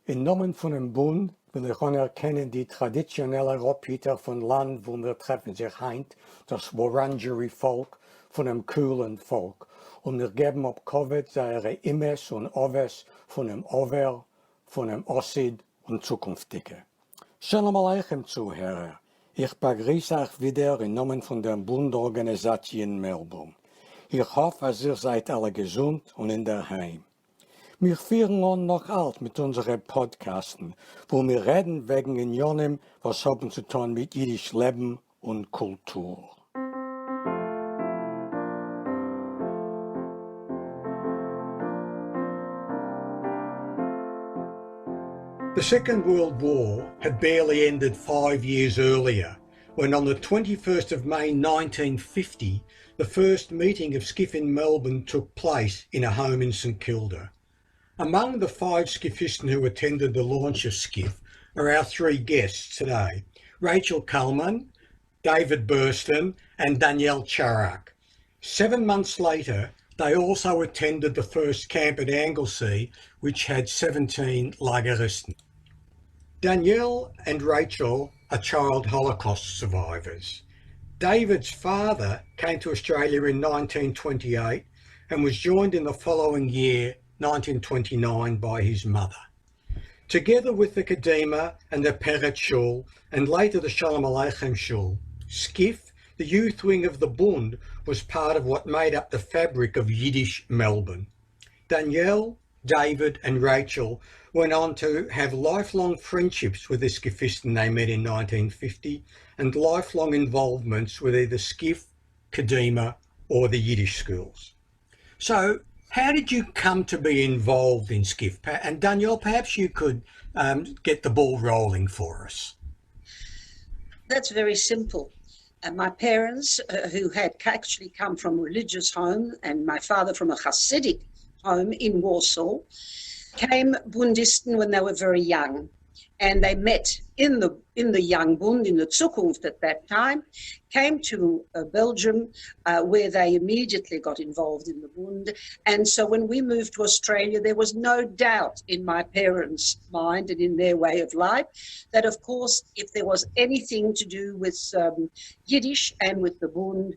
In Namen von dem Bund will ich anerkennen die traditionelle Abhüter von Land, wo wir treffen sich heint, das Wurundjeri-Volk von dem coolen Volk. Und wir geben ab Covid seine Immes und Oves von dem Over, von dem Ossid und Zukünftige. Shalom Aleichem, Zuhörer. Ich begrüße euch wieder im Namen von der Bundorganisation Melbourne. Ich hoffe, dass ihr seid alle gesund und in der Heim. Wir führen an noch alt mit unseren Podcasten, wo wir reden wegen in Jonem, was haben zu tun mit jüdisch Leben und Kultur. The Second World War had barely ended 5 years earlier, when on the 21st of May 1950, the first meeting of SKIF in Melbourne took place in a home in St Kilda. Among the 5 SKIFistn who attended the launch of SKIF are our 3 guests today, Rachel Kalman, David Burstin and Danielle Charak. 7 months later, they also attended the first camp at Anglesey, which had 17 Lageristen. Danielle and Rachel are child Holocaust survivors. David's father came to Australia in 1928 and was joined in the following year, 1929, by his mother. Together with the Kadima and the Peret Shul, and later the Shalom Aleichem Shul, SKIF, the youth wing of the Bund, was part of what made up the fabric of Yiddish Melbourne. Danielle, David and Rachel went on to have lifelong friendships with the SKIFistn they met in 1950 and lifelong involvements with either SKIF, Kadima or the Yiddish schools. So, how did you come to be involved in SKIF? And Danielle, perhaps you could get the ball rolling for us. That's very simple. My parents, who had actually come from a religious home, and my father from a Hasidic home in Warsaw, came Bundisten when they were very young. And they met in the young Bund, in the Zukunft at that time, came to Belgium, where they immediately got involved in the Bund. And so when we moved to Australia, there was no doubt in my parents' mind and in their way of life that, of course, if there was anything to do with Yiddish and with the Bund,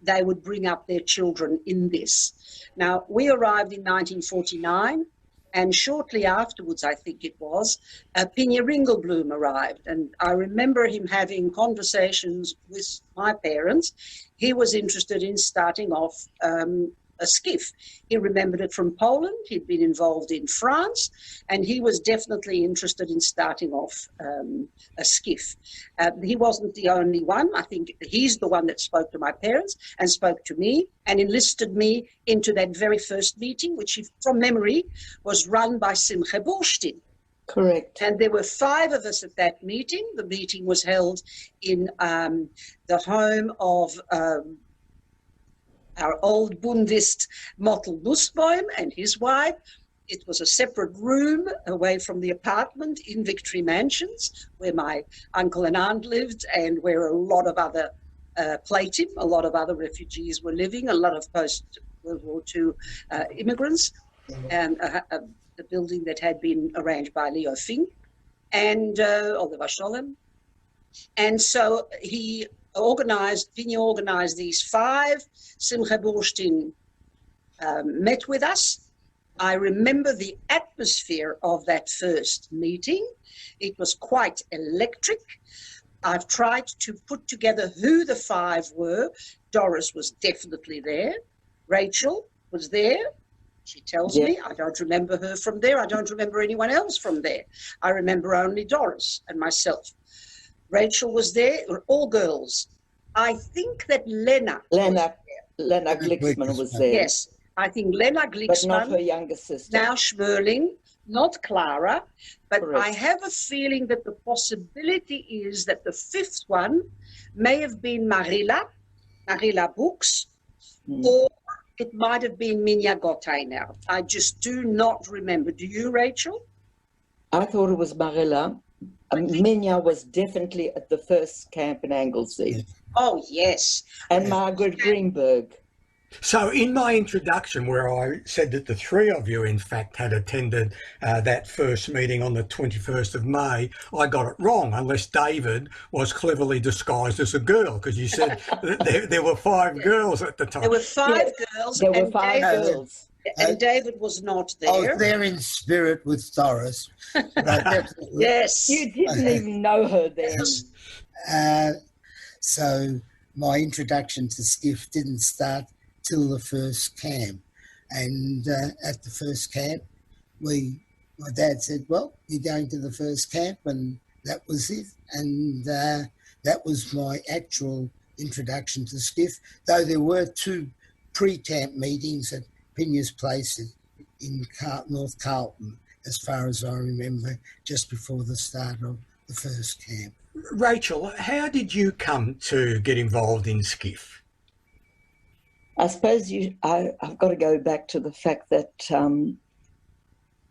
they would bring up their children in this. Now, we arrived in 1949. And shortly afterwards, I think it was, Pinja Ringelblum arrived. And I remember him having conversations with my parents. He was interested in starting off a SKIF. He remembered it from Poland. He'd been involved in France, and he was definitely interested in starting off a SKIF. He wasn't the only one. I think he's the one that spoke to my parents and spoke to me and enlisted me into that very first meeting, which, from memory, was run by Simcha Burstin. Correct. And there were 5 of us at that meeting. The meeting was held in the home of our old Bundist Mottel Nussbaum and his wife. It was a separate room away from the apartment in Victory Mansions, where my uncle and aunt lived and where a lot of other Platim, a lot of other refugees were living, a lot of post-World War II immigrants, and the building that had been arranged by Leo Fink and Oliver Scholem. And so Pinja organized these 5. Simcha Burstin met with us. I remember the atmosphere of that first meeting. It was quite electric. I've tried to put together who the 5 were. Doris was definitely there. Rachel was there. She tells me. I don't remember her from there. I don't remember anyone else from there. I remember only Doris and myself. Rachel was there, all girls. I think that Lena Glicksman was there. Yes, I think Lena Glicksman. But not her younger sister. Now Schmerling, not Clara. But Correct. I have a feeling that the possibility is that the 5th one may have been Marilla Books, or it might have been Minja Gotteiner. I just do not remember. Do you, Rachel? I thought it was Marilla. Minja was definitely at the first camp in Anglesey. Oh, yes. And Margaret Greenberg. So in my introduction, where I said that the three of you, in fact, had attended that first meeting on the 21st of May, I got it wrong, unless David was cleverly disguised as a girl, because you said there were five girls at the time. There were five girls. There were and five David, girls. And David was not I there. was there in spirit with Doris. But definitely, Yes. You didn't even know her then. So my introduction to skiff didn't start till the first camp. And at the first camp, my dad said, well, you're going to the first camp, and that was it. And that was my actual introduction to skiff, though there were two pre-camp meetings at Pinya's Place in North Carlton, as far as I remember, just before the start of the first camp. Rachel, how did you come to get involved in skiff? I suppose I've got to go back to the fact that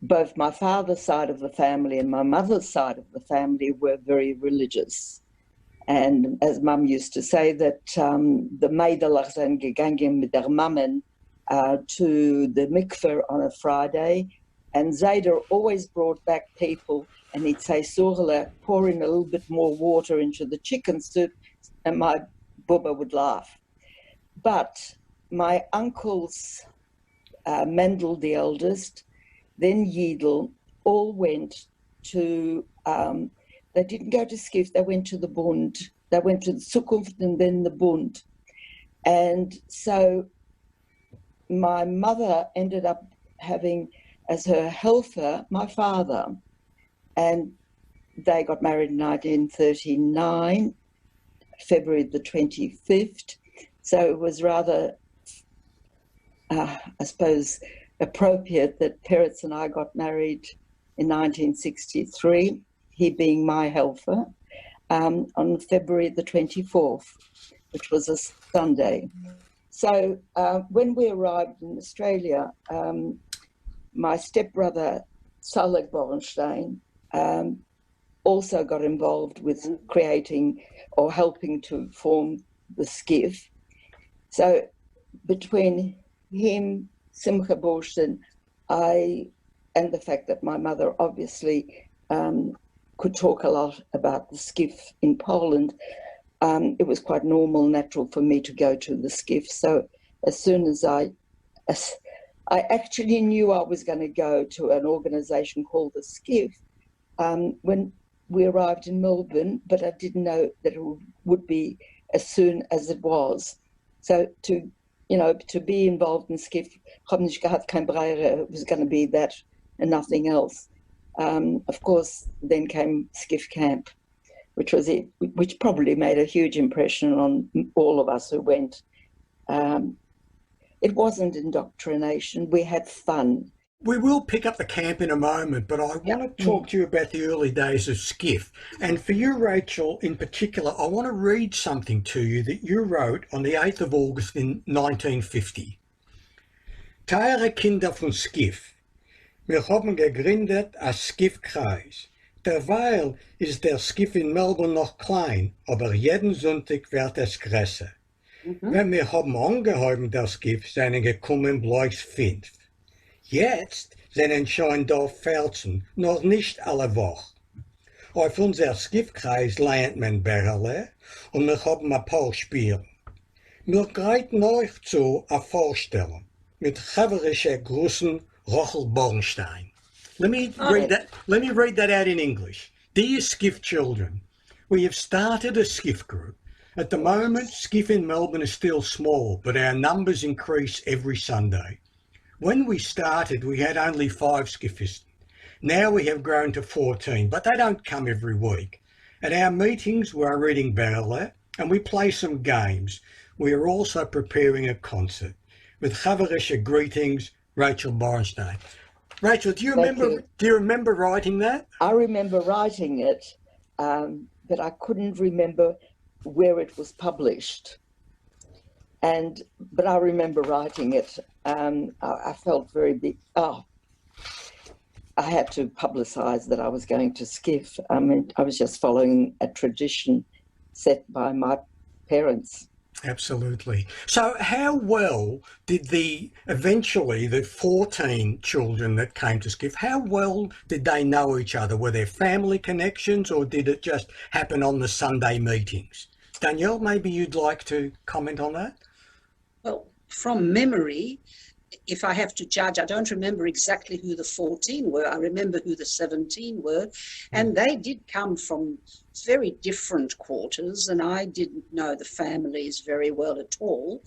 both my father's side of the family and my mother's side of the family were very religious. And as Mum used to say, that the Meidlach zijn gegangen mit der Mammen to the mikveh on a Friday, and Zayder always brought back people, and he'd say, Sorla, pour in a little bit more water into the chicken soup, and my bubba would laugh. But my uncles, Mendel the eldest, then Yidel, all went to, they didn't go to Skiff, they went to the Bund. They went to the Zukunft and then the Bund. And so my mother ended up having as her helper my father. And they got married in 1939, February the 25th. So it was rather, I suppose, appropriate that Peretz and I got married in 1963, he being my helper, on February the 24th, which was a Sunday. So when we arrived in Australia, my stepbrother, Salek Borenstein, also got involved with creating or helping to form the skiff. So between him, Simcha Borstin, and the fact that my mother obviously could talk a lot about the skiff in Poland, it was quite normal, natural for me to go to the skiff. So as soon as I actually knew I was going to go to an organization called the Skiff when we arrived in Melbourne, but I didn't know that it would be as soon as it was. So to be involved in Skiff, it was going to be that and nothing else. Of course, then came Skiff Camp, which probably made a huge impression on all of us who went. It wasn't indoctrination. We had fun. We will pick up the camp in a moment, but I want to talk to you about the early days of Skiff. And for you, Rachel, in particular, I want to read something to you that you wrote on the 8th of August in 1950. Teure Kinder von Skiff, wir haben gegründet als Skiff-Kreis. Derweil ist der Skiff in Melbourne noch klein, aber jeden Sonntag wird es größer. Wenn wir haben angehoben das Skiff, sind gekommen bloß 5. Jetzt sind anscheinend da 14, noch nicht alle Woche. Auf unser Skiffkreis lernt man Bärle und wir haben ein paar Spiele. Wir greiten euch zu eine Vorstellung mit chaverische Grüßen Rochel Bornstein. Let me read that out in English. Dear Skiff children, we have started a Skiff group. At the moment, Skiff in Melbourne is still small, but our numbers increase every Sunday. When we started, we had only 5 Skifistn. Now we have grown to 14, but they don't come every week. At our meetings, we are reading Bärle and we play some games. We are also preparing a concert. With chaverische greetings, Rachel Borenstein. Rachel, do you remember writing that? I remember writing it, but I couldn't remember where it was published. But I remember writing it. I felt very big. I had to publicise that I was going to Skiff. I mean, I was just following a tradition set by my parents. Absolutely. So how well did eventually the 14 children that came to SKIF, how well did they know each other? Were there family connections, or did it just happen on the Sunday meetings? Danielle, maybe you'd like to comment on that? Well, from memory, if I have to judge, I don't remember exactly who the 14 were. I remember who the 17 were. And they did come from very different quarters, and I didn't know the families very well at all.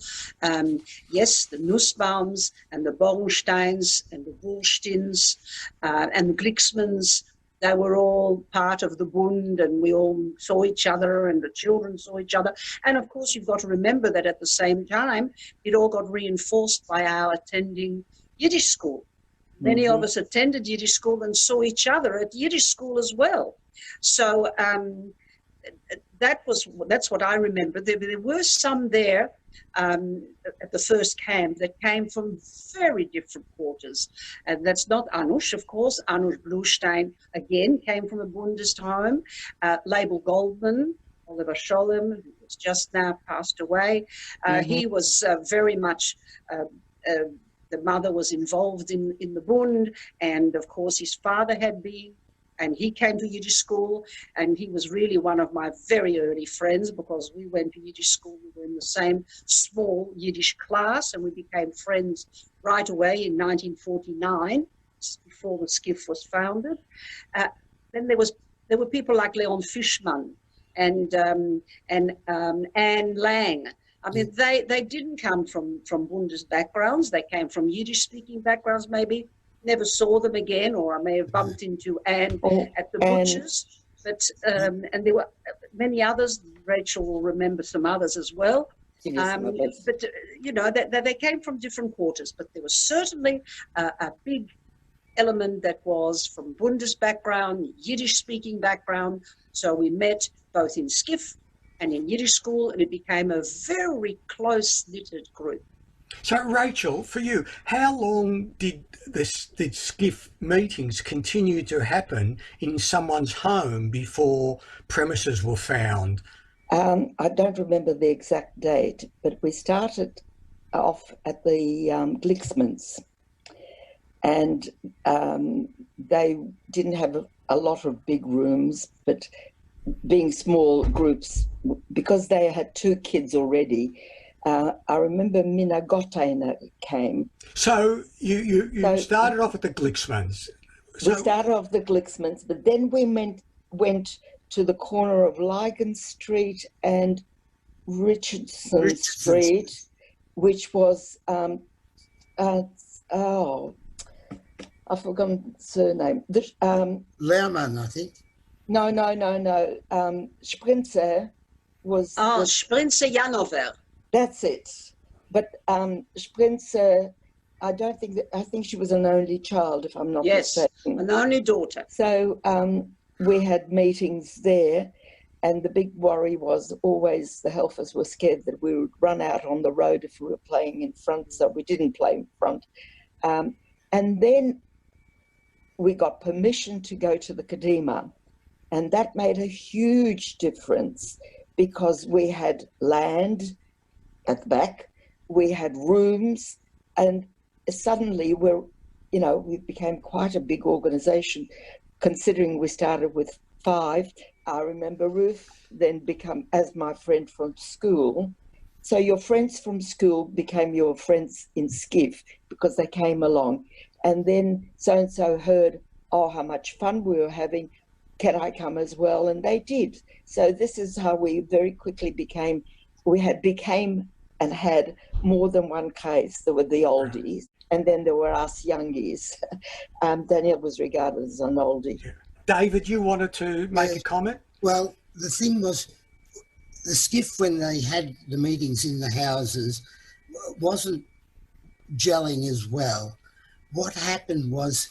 Yes, the Nussbaums and the Bornsteins and the Burstins and the Glicksmans, they were all part of the Bund, and we all saw each other, and the children saw each other. And of course, you've got to remember that at the same time, it all got reinforced by our attending Yiddish school. Many of us attended Yiddish school and saw each other at Yiddish school as well. So that's what I remember. There were some there at the first camp that came from very different quarters. And that's not Anush, of course. Anush Bluestein, again, came from a Bundist home. Label Goldman, Oliver Scholem, who was just now passed away. He was very much... the mother was involved in the Bund, and of course his father had been, and he came to Yiddish school, and he was really one of my very early friends because we went to Yiddish school. We were in the same small Yiddish class, and we became friends right away in 1949, before the SKIF was founded. Then there were people like Leon Fischmann and Anne Lang. I mean, they didn't come from Bundist backgrounds. They came from Yiddish-speaking backgrounds, maybe. Never saw them again, or I may have bumped into Anne at the butcher's. But and there were many others. Rachel will remember some others as well. But, you know, they came from different quarters. But there was certainly a big element that was from Bundist background, Yiddish-speaking background. So we met both in SKIF and in Yiddish school, and it became a very close-knitted group. So, Rachel, for you, how long did SKIF meetings continue to happen in someone's home before premises were found? I don't remember the exact date, but we started off at the Glicksmans, and they didn't have a lot of big rooms, but being small groups, because they had 2 kids already. I remember Minna Gottainer came. So you started off at the Glicksmans. We started off the Glicksmans, but then we went to the corner of Lygon Street and Richardson Street, which was, I've forgotten the surname. Lehrmann, I think. No. Sprinzer was... Sprinzer Janover. That's it. But Sprinzer, I think she was an only child, if I'm not mistaken. Yes, an only daughter. So we had meetings there, and the big worry was always the helpers were scared that we would run out on the road if we were playing in front, so we didn't play in front. And then we got permission to go to the Kadima, and that made a huge difference because we had land at the back, we had rooms, and suddenly we became quite a big organization, considering we started with 5. I remember Ruth then become as my friend from school. So your friends from school became your friends in SKIF because they came along. And then so-and-so heard, how much fun we were having. Can I come as well? And they did. So this is how we very quickly became and had more than one case. There were the oldies, and then there were us youngies. Danielle was regarded as an oldie. David, you wanted to make a comment? Well, the thing was, the SKIF, when they had the meetings in the houses, wasn't gelling as well. What happened was,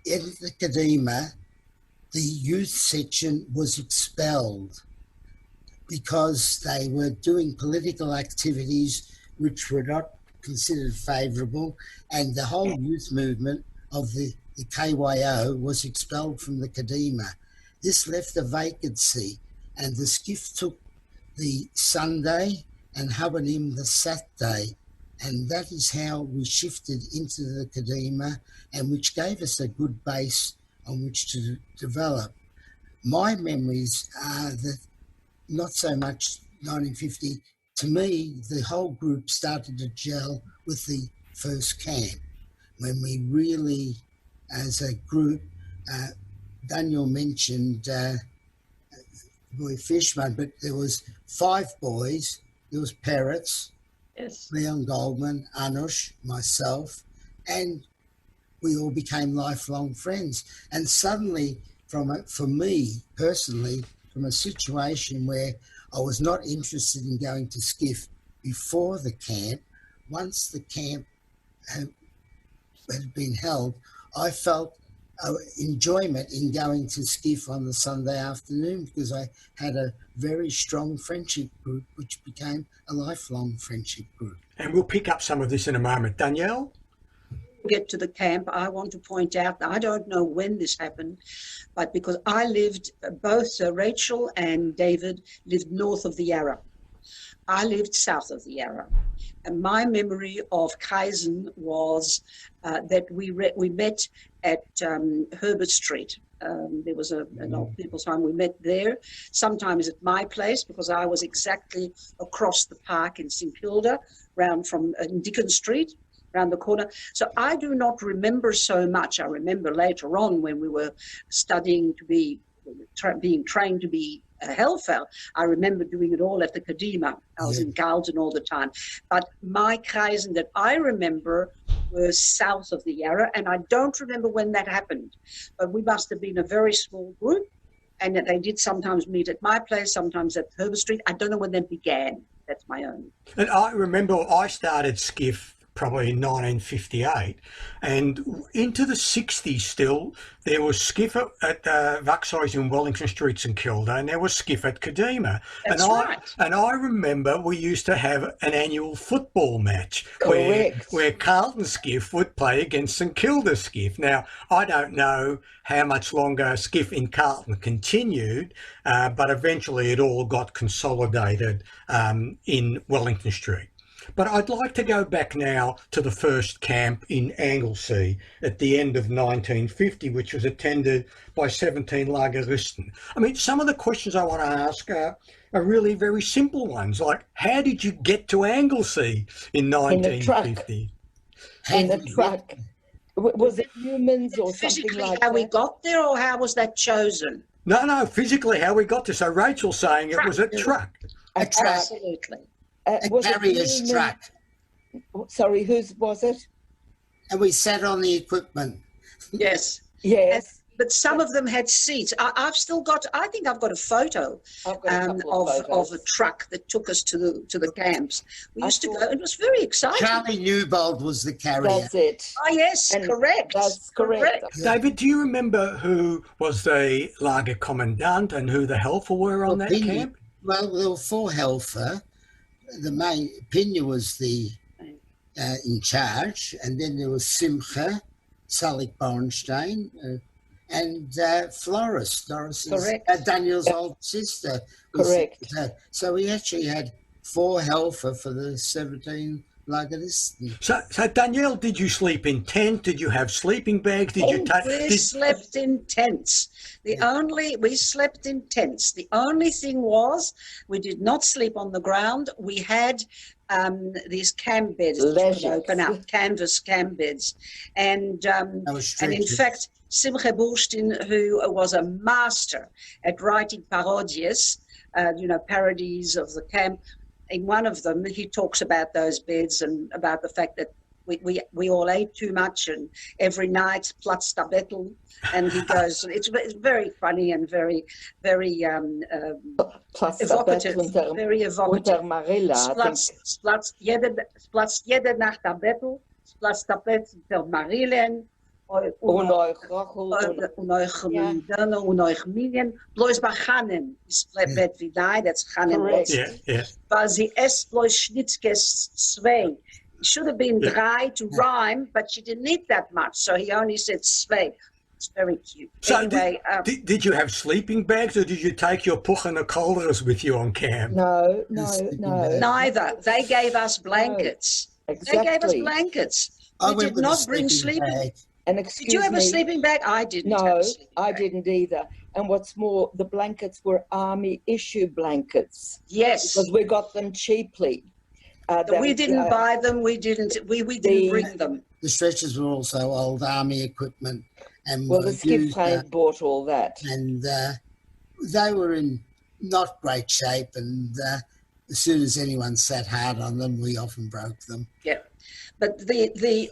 in the Kadima, the youth section was expelled because they were doing political activities which were not considered favourable, and the whole youth movement of the KYO was expelled from the Kadima. This left a vacancy, and the SKIF took the Sunday and Habanim the Saturday. And that is how we shifted into the Kadima, and which gave us a good base on which to develop. My memories are that not so much 1950. To me, the whole group started to gel with the first camp, when we really, as a group, Danielle mentioned boy Fishman, but there was 5 boys. There was Peretz, Yes. Leon Goldman, Anush, myself, and we all became lifelong friends. And suddenly, for me personally, from a situation where I was not interested in going to SKIF before the camp, once the camp had been held, I felt enjoyment in going to SKIF on the Sunday afternoon, because I had a very strong friendship group, which became a lifelong friendship group. And we'll pick up some of this in a moment. Danielle? Get to the camp, I want to point out, I don't know when this happened, but because I lived, both Rachel and David lived north of the Yarra. I lived south of the Yarra. And my memory of Kaizen was that we met at Herbert Street. There was an old people's home. We met there, sometimes at my place, because I was exactly across the park in St Kilda, round from Dickens Street, around the corner. So I do not remember so much. I remember later on when we were studying to be, being trained to be a Helfer, I remember doing it all at the Kadima. I was in Galton all the time. But my Kreisen that I remember were south of the Yarra, and I don't remember when that happened. But we must have been a very small group, and that they did sometimes meet at my place, sometimes at Herbert Street. I don't know when that began. That's my own. And I remember I started SKIF probably in 1958, and into the 60s still, there was SKIF at Vaxois in Wellington Street, St Kilda, and there was SKIF at That's Kadima. right. And I remember we used to have an annual football match Correct. where Carlton SKIF would play against St Kilda SKIF. Now, I don't know how much longer SKIF in Carlton continued, but eventually it all got consolidated in Wellington Street. But I'd like to go back now to the first camp in Anglesey at the end of 1950, which was attended by 17 Lageristen. I mean, some of the questions I want to ask are really very simple ones, like how did you get to Anglesey in 1950? In a truck. Was it humans or something Physically, like how that? we got there, or how was that chosen? No, physically how we got there. So Rachel's saying it was a truck. A truck, Absolutely. a Was it carrier's human- truck. Sorry, whose was it? And we sat on the equipment. Yes. Yes. But some of them had seats. I've still got, I think I've got a photo I've got a couple of photos. a truck that took us to the camps. We I used to thought- go, it was very exciting. Charlie Newbold was the carrier. That's it. Oh, yes, And correct. That's correct. David, do you remember who was the Lager Commandant and who the Helfer were on that Pina- camp? Well, there were 4 Helfer. The main, Pina was the in charge, and then there was Simcha, Salik Bornstein, and Floris, Doris's, Correct. Daniel's old sister. was- Correct. So we actually had 4 Helfer for the 17 Lageristen. So Danielle, did you sleep in tent? Did you have sleeping bags? Did you We slept in tents. We slept in tents. The only thing was we did not sleep on the ground. We had these camp beds that you could open up, canvas camp beds. And in stretchers. fact, Simcha Burstin, who was a master at writing parodies, parodies of the camp, in one of them, he talks about those beds and about the fact that we all ate too much, and every night platzt a bettel, and he goes, it's very funny and very, very evocative, very evocative. Unter Marilla, I think. Platzt jede Nacht a bettel, platzt a bettel unter Marillen, Und euch Rochel und euch Milden und euch Milien, bloß bei Chanem, ist Bett wie da, that's Chanem. Correct. Yeah. Weil sie esst bloß Schnitzkes 2. It should have been 3 to rhyme, but she didn't eat that much, so he only said 2. It's very cute. So Anyway, did you have sleeping bags, or did you take your puch and colders with you on camp? No. neither. They gave us blankets. Exactly. They gave us blankets. I We went did with a not bring sleeping bag. And Did you have a sleeping bag? I didn't have No, a sleeping I bag. didn't either. And what's more, the blankets were army issue blankets Yes. because we got them cheaply. We didn't buy them. We didn't bring them. The stretchers were also old army equipment. And Well, the skiff train bought all that. And they were in not great shape. And as soon as anyone sat hard on them, we often broke them. Yeah. But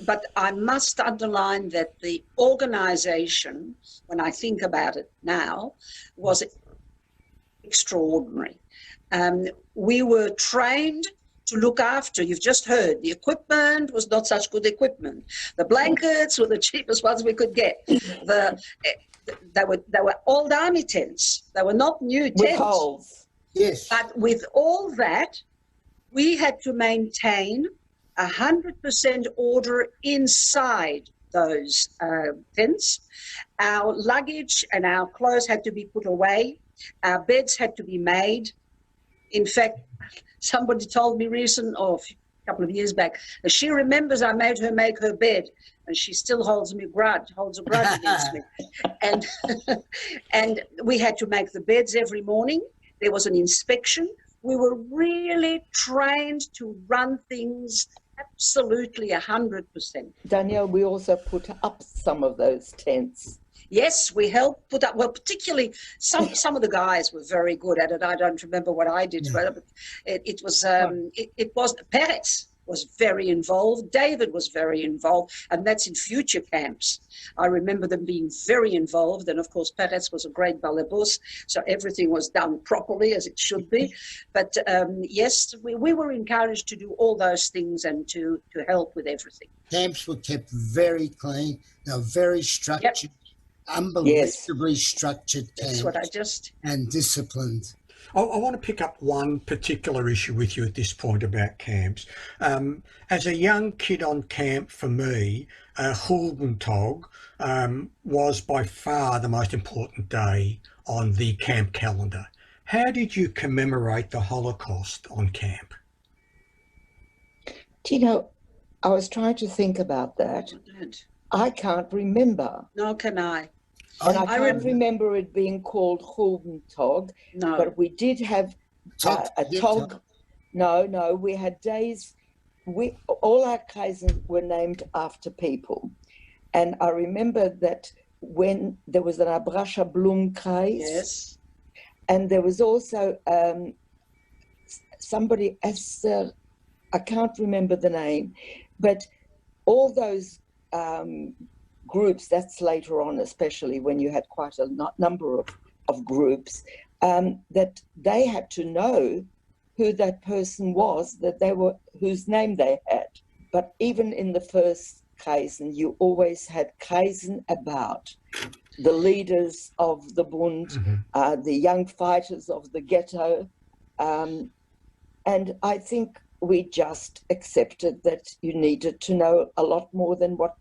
but I must underline that the organisation, when I think about it now, was extraordinary. We were trained to look after, you've just heard, the equipment was not such good equipment. The blankets were the cheapest ones we could get. They were old army tents. They were not new tents. With holes. Yes. But with all that, we had to maintain 100% order inside those tents. Our luggage and our clothes had to be put away. Our beds had to be made. In fact, somebody told me a couple of years back, that she remembers I made her make her bed, and she still holds a grudge against me. And we had to make the beds every morning. There was an inspection. We were really trained to run things absolutely 100%. Danielle, we also put up some of those tents. Yes, we helped put up, well, particularly some of the guys were very good at it. I don't remember what I did, but it was Pérez was very involved. David was very involved, and that's in future camps. I remember them being very involved, and of course Pérez was a great balabus, so everything was done properly as it should be. But yes, we were encouraged to do all those things and to help with everything. Camps were kept very clean. They were very structured. Yep. Unbelievably structured camps. That's what I just... And disciplined. I want to pick up one particular issue with you at this point about camps. As a young kid on camp, for me, Hulbentag was by far the most important day on the camp calendar. How did you commemorate the Holocaust on camp? Do you know, I was trying to think about that. I can't remember. Nor can I. And I can't remember it being called Hulbentag, but we did have a Tog. No, we had days, all our Kreisen were named after people. And I remember that when there was an Abrascha Blum Kreis, yes, and there was also somebody, Esther, I can't remember the name, but all those groups, that's later on, especially when you had quite a number of groups, that they had to know who that person was, whose name they had. But even in the first Kreisen, you always had Kreisen about the leaders of the Bund, the young fighters of the ghetto. And I think we just accepted that you needed to know a lot more than what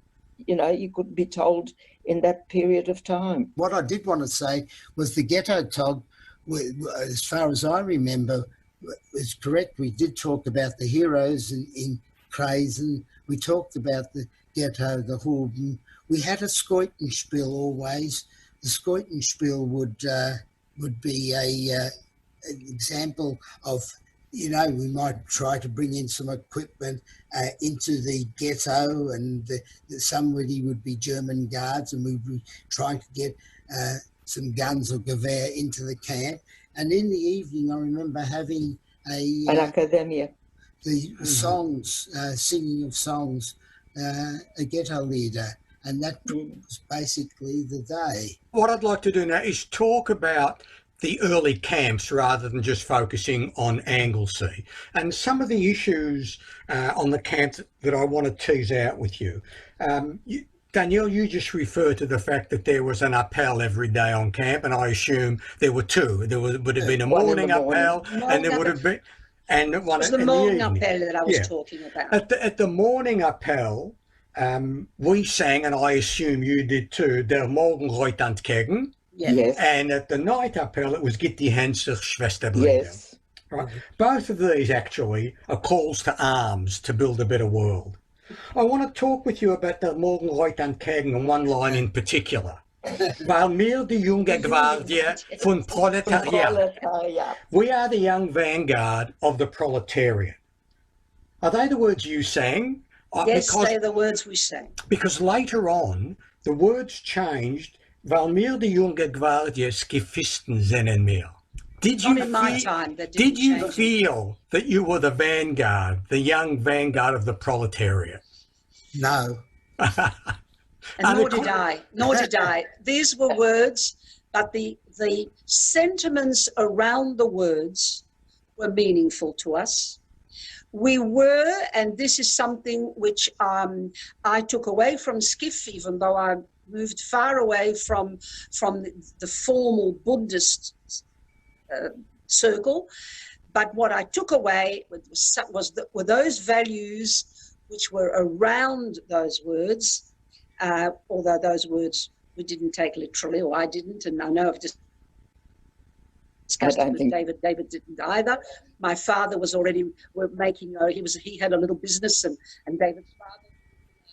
you could be told in that period of time. What I did want to say was the ghetto tog, as far as I remember, is correct. We did talk about the heroes in Kreisen. We talked about the ghetto, the Hurben. We had a Skeutenspiel always. The Skeutenspiel would be an example of, we might try to bring in some equipment into the ghetto, and somebody would be German guards, and we'd be trying to get some guns or Gewehr into the camp. And in the evening, I remember having an academia. The songs, singing of songs, a ghetto leader, and that was basically the day. What I'd like to do now is talk about the early camps rather than just focusing on Anglesey, and some of the issues on the camp that I want to tease out with you. Danielle, you just referred to the fact that there was an appel every day on camp, and I assume there were two. There would have been a morning appel, and there would have been, and one it was the morning appel that I was talking about. At the morning appel, we sang, and I assume you did too, Der Morgen heut entgegen. Yes. And at the night appel, it was Gib die Hand zur Schwesterbrüder. Yes. Right? Both of these actually are calls to arms to build a better world. I want to talk with you about Der Morgen heut entgegen and one line in particular. Weil wir die junge Guardia von Proletariat. We are the young vanguard of the proletariat. Are they the words you sang? Yes, they're the words we sang. Because later on, the words changed. Weil wir die junge Guardia SKIFistn nennen wir. Did you feel that you were the vanguard, the young vanguard of the proletariat? No. And nor did I. These were words, but the sentiments around the words were meaningful to us. We were, and this is something which I took away from SKIF, even though I moved far away from the formal Bundist circle. But what I took away were those values which were around those words, although those words we didn't take literally, or I didn't, and I know I've discussed it with David. David didn't either. My father was already making, he had a little business, and David's father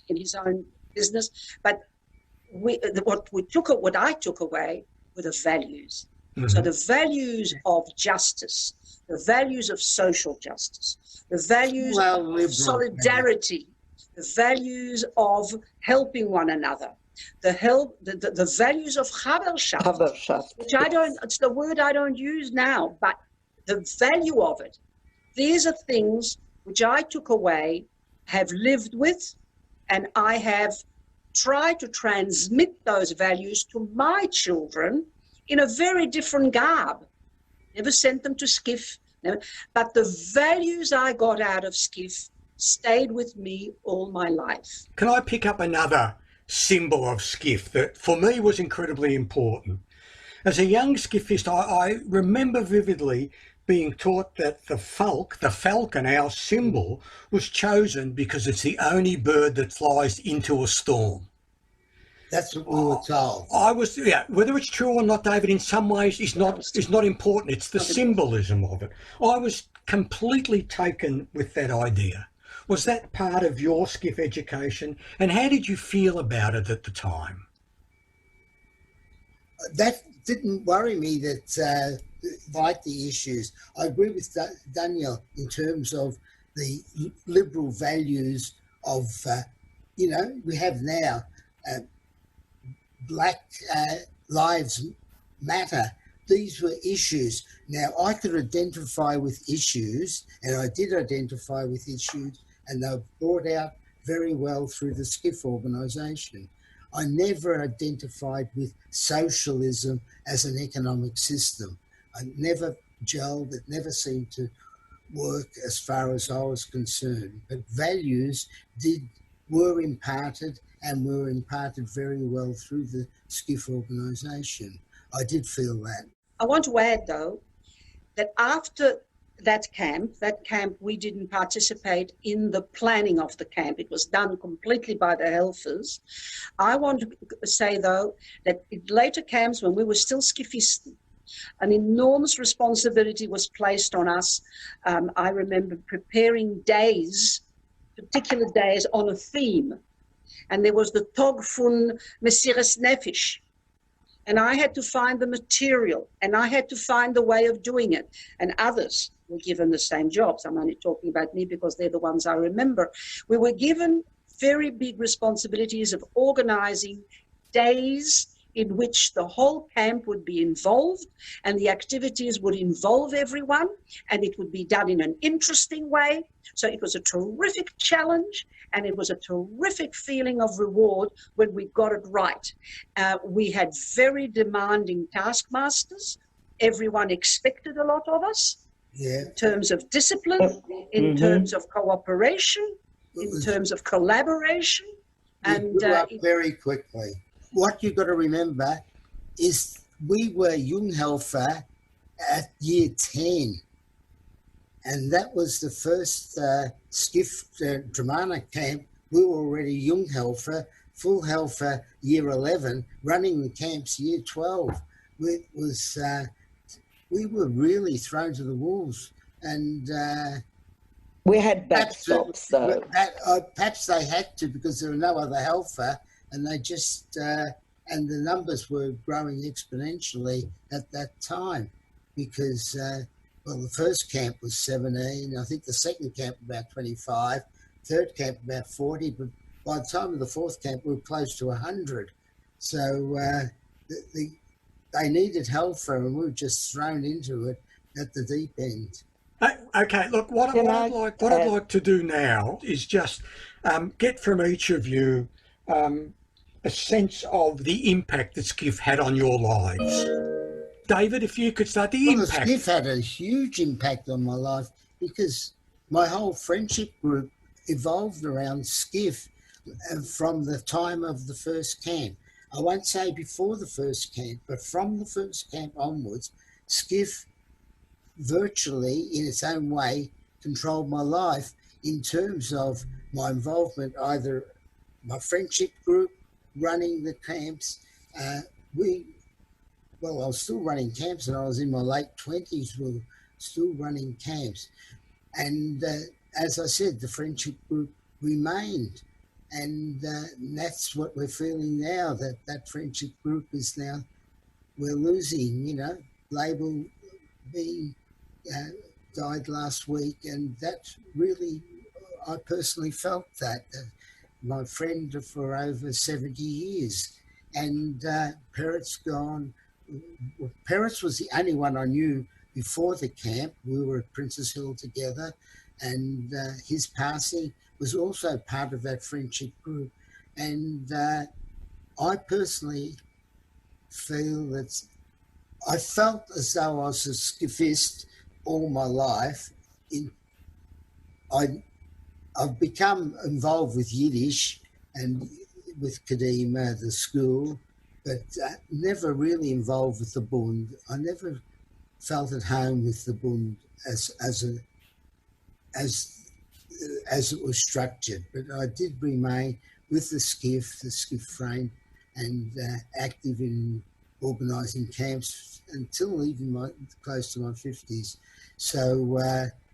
in his own business. But what I took away were the values. Mm-hmm. So the values of justice, the values of social justice, the values of solidarity, the values of helping one another, the values of Chaberschaft, which it's the word I don't use now, but the value of it. These are things which I took away, have lived with, and I have tried to transmit those values to my children in a very different garb. Never sent them to SKIF, but the values I got out of SKIF stayed with me all my life. Can I pick up another symbol of SKIF that for me was incredibly important? As a young SKIFist, I remember vividly being taught that the falcon, our symbol, was chosen because it's the only bird that flies into a storm. That's what we were told. Whether it's true or not, David, in some ways is not important. It's the symbolism of it. I was completely taken with that idea. Was that part of your SKIF education? And how did you feel about it at the time? That didn't worry me, that like the issues. I agree with Danielle in terms of the liberal values of, we have now Black Lives Matter. These were issues. Now, I could identify with issues, and I did identify with issues, and they were brought out very well through the SKIF organisation. I never identified with socialism as an economic system. I never gelled. It never seemed to work as far as I was concerned. But values were imparted, and were imparted very well through the SKIF organisation. I did feel that. I want to add, though, that after that camp, we didn't participate in the planning of the camp. It was done completely by the helpers. I want to say, though, that in later camps, when we were still SKIFisten, an enormous responsibility was placed on us. I remember preparing particular days on a theme. And there was the Tog von Messias Nefesh. And I had to find the material, and I had to find the way of doing it. And others were given the same jobs. I'm only talking about me because they're the ones I remember. We were given very big responsibilities of organizing days in which the whole camp would be involved, and the activities would involve everyone, and it would be done in an interesting way. So it was a terrific challenge, and it was a terrific feeling of reward when we got it right. We had very demanding taskmasters. Everyone expected a lot of us in terms of discipline, in terms of cooperation, in terms of collaboration. And grew up very quickly. What you've got to remember is we were Junghelfer at year 10. And that was the first SKIF Dramana camp we were already young helfer, full helfer year 11, running the camps year 12. We were really thrown to the wolves. And we had backstops, though. Perhaps they had to, because there were no other helfer, and they just, and the numbers were growing exponentially at that time, because, the first camp was 17, I think the second camp about 25, third camp about 40, but by the time of the fourth camp, we were close to 100. So they needed helfer, and we were just thrown into it at the deep end. Okay, look, what I'd like to do now is just get from each of you a sense of the impact that SKIF had on your lives. David, if you could start the impact. SKIF had a huge impact on my life, because my whole friendship group evolved around SKIF from the time of the first camp. I won't say before the first camp, but from the first camp onwards, SKIF virtually, in its own way, controlled my life in terms of my involvement, either my friendship group, running the camps. I was still running camps, and I was in my late 20s, we were still running camps. And as I said, the friendship group remained. And that's what we're feeling now, that friendship group is now, we're losing, Label being died last week, and that really, I personally felt that. My friend for over 70 years, and Peret's gone. Peretz was the only one I knew before the camp. We were at Princess Hill together, and his passing was also part of that friendship group. And I personally feel that I felt as though I was a SKIFist all my life. I've become involved with Yiddish and with Kadima, the school, but never really involved with the Bund. I never felt at home with the Bund as it was structured, but I did remain with the SKIF frame, and active in organising camps until even close to my 50s. So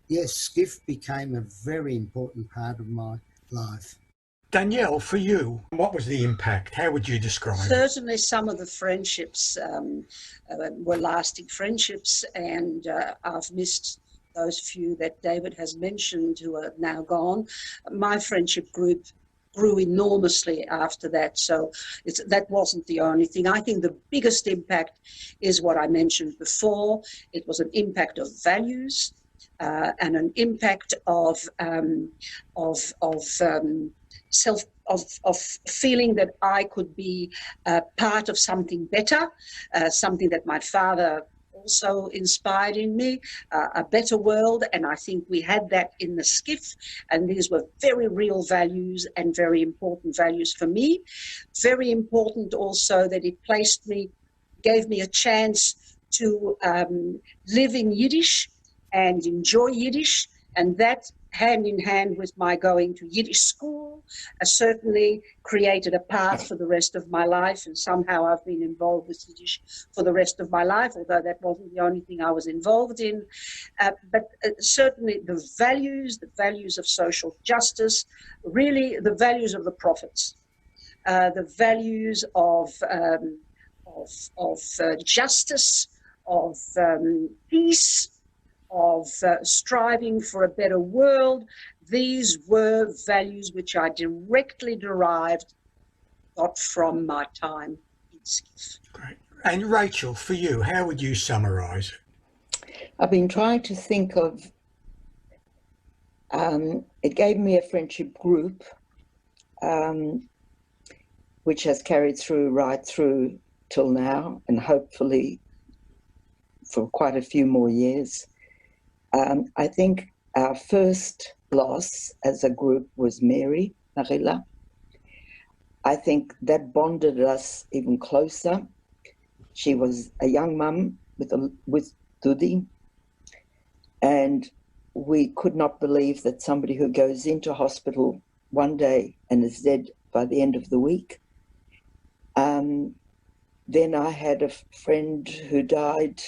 yes, SKIF became a very important part of my life. Danielle, for you, what was the impact? How would you describe it? Certainly some of the friendships were lasting friendships, and I've missed those few that David has mentioned who are now gone. My friendship group grew enormously after that, so that wasn't the only thing. I think the biggest impact is what I mentioned before. It was an impact of values and an impact of feeling that I could be part of something better, something that my father also inspired in me, a better world. And I think we had that in the SKIF, and these were very real values and very important values for me. Very important also that it gave me a chance to live in Yiddish and enjoy Yiddish, and that hand in hand with my going to Yiddish school certainly created a path for the rest of my life, and somehow I've been involved with Yiddish for the rest of my life, although that wasn't the only thing I was involved in. But certainly the values of social justice, really the values of the prophets, the values of justice, of peace, of striving for a better world. These were values which I directly got from my time in SKIF. Great. And Rachel, for you, how would you summarise it? I've been trying to think of, it gave me a friendship group, which has carried through right through till now, and hopefully for quite a few more years. I think our first loss as a group was Mary Marilla. I think that bonded us even closer. She was a young mum with Dudi, and we could not believe that somebody who goes into hospital one day and is dead by the end of the week. Then I had a friend who died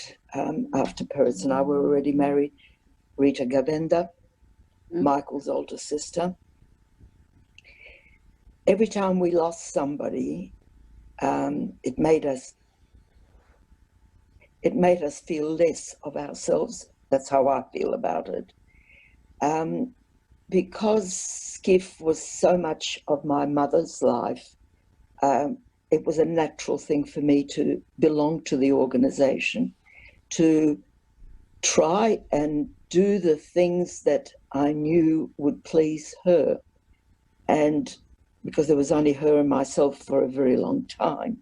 after Paris and I were already married, Rita Gavenda, Michael's older sister. Every time we lost somebody, it made us feel less of ourselves. That's how I feel about it. Because Skiff was so much of my mother's life, it was a natural thing for me to belong to the organization, to try and do the things that I knew would please her. And because there was only her and myself for a very long time.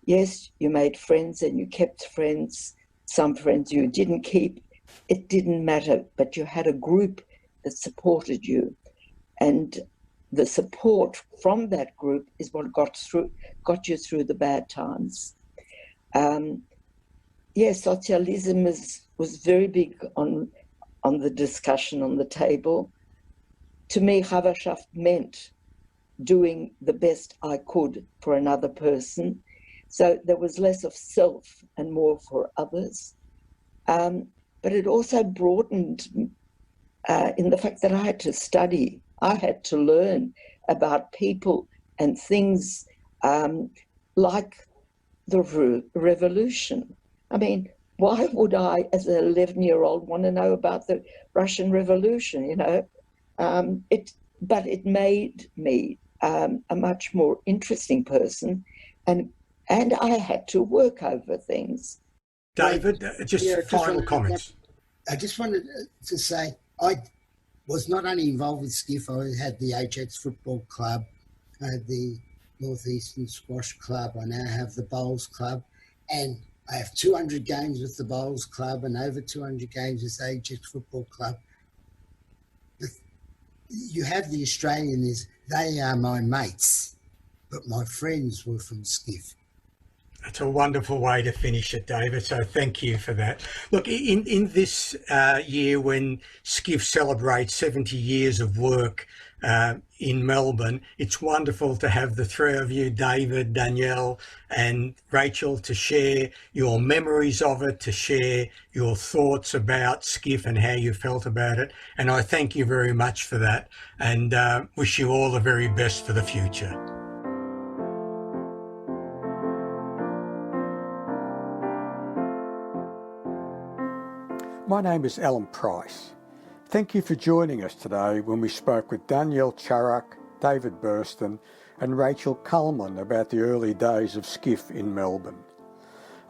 Yes, you made friends and you kept friends. Some friends you didn't keep. It didn't matter, but you had a group that supported you. And the support from that group is what got you through the bad times. Yes, socialism was very big on the discussion on the table. To me, Havashaft meant doing the best I could for another person. So there was less of self and more for others. But it also broadened in the fact that I had to study. I had to learn about people and things like the revolution. I mean, why would I, as an 11-year-old, want to know about the Russian Revolution, you know? But it made me a much more interesting person, and I had to work over things. David, final comments. I just wanted to say I was not only involved with Skiff, I had the Ajax Football Club, I had the Northeastern Squash Club, I now have the Bowls Club, and I have 200 games with the Bowls Club and over 200 games with the Ajax Football Club. You have the Australians, they are my mates, but my friends were from Skiff. That's a wonderful way to finish it, David. So thank you for that. Look, in this year when Skiff celebrates 70 years of work in Melbourne, it's wonderful to have the three of you, David, Danielle and Rachel, to share your memories of it, to share your thoughts about Skiff and how you felt about it. And I thank you very much for that and wish you all the very best for the future. My name is Allan Preiss. Thank you for joining us today when we spoke with Danielle Charak, David Burstin and Rachel Kalman about the early days of Skiff in Melbourne.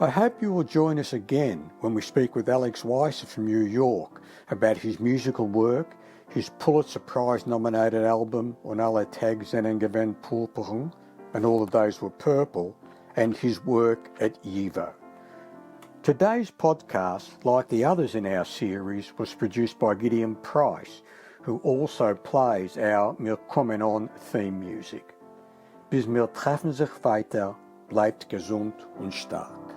I hope you will join us again when we speak with Alex Weiser from New York about his musical work, his Pulitzer Prize nominated album On alle Tag zijn gewen purpurn, and All the Days Were Purple, and his work at YIVO. Today's podcast, like the others in our series, was produced by Gideon Price, who also plays our Wir kommen on theme music. Bis wir treffen sich weiter, bleibt gesund und stark.